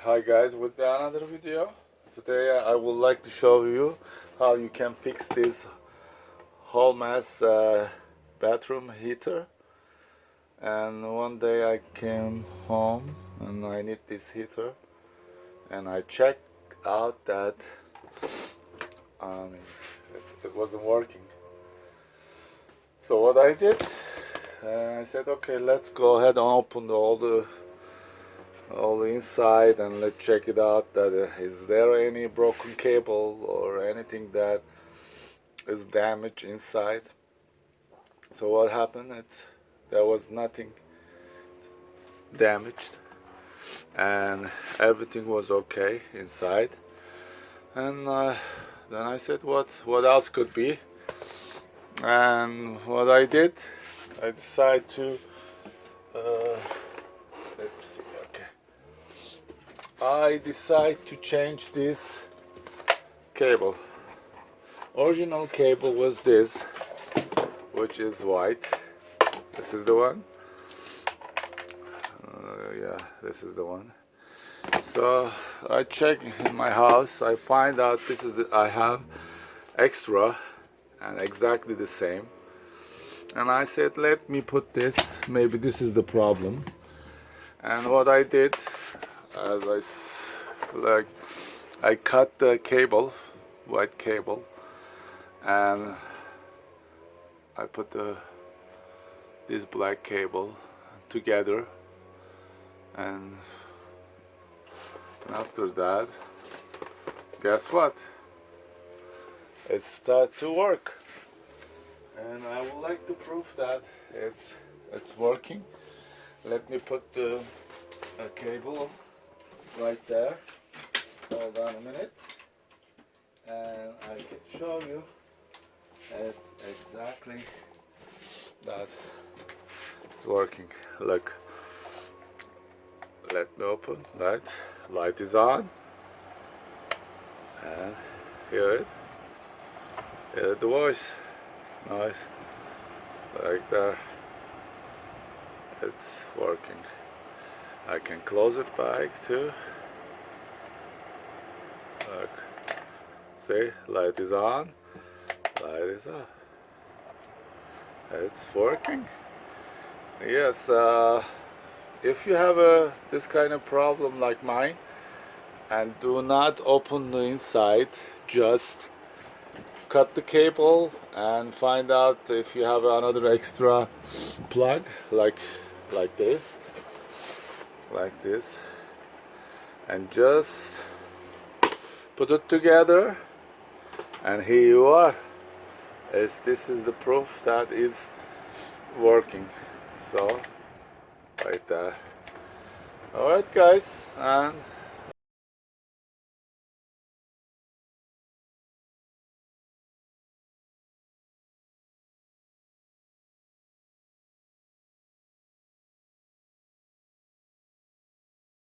Hi guys, with another video. Today I would like to show you how you can fix this Holmes bathroom heater. And one day I came home and I need this heater, and I checked out that it wasn't working. So what I did, I said, okay, let's go ahead and open all the inside and let's check it out. That is there any broken cable or anything that is damaged inside. So what happened, there was nothing damaged and everything was okay inside. And then I said, what else could be? And what I did, I decided to let's see, okay, I decided to change this cable. Original cable was this, which is white. This is the one. Yeah, this is the one. So I check in my house. I find out this is I have extra and exactly the same. And I said, let me put this. Maybe this is the problem. And what I did, I cut the cable, white cable, and I put this black cable together, and after that, guess what? It started to work, and I would like to prove that it's working. Let me put the cable right there. Hold on a minute, and I can show you it's exactly that it's working. Look, let me open. Light is on, and hear the voice, nice, like that. It's working. I can close it back too. Look, see, light is on, light is off. It's working. Yes, if you have this kind of problem like mine, and do not open the inside, just cut the cable and find out if you have another extra plug like this, and just put it together, and here you are. This is the proof that is working. So right there. Alright guys, and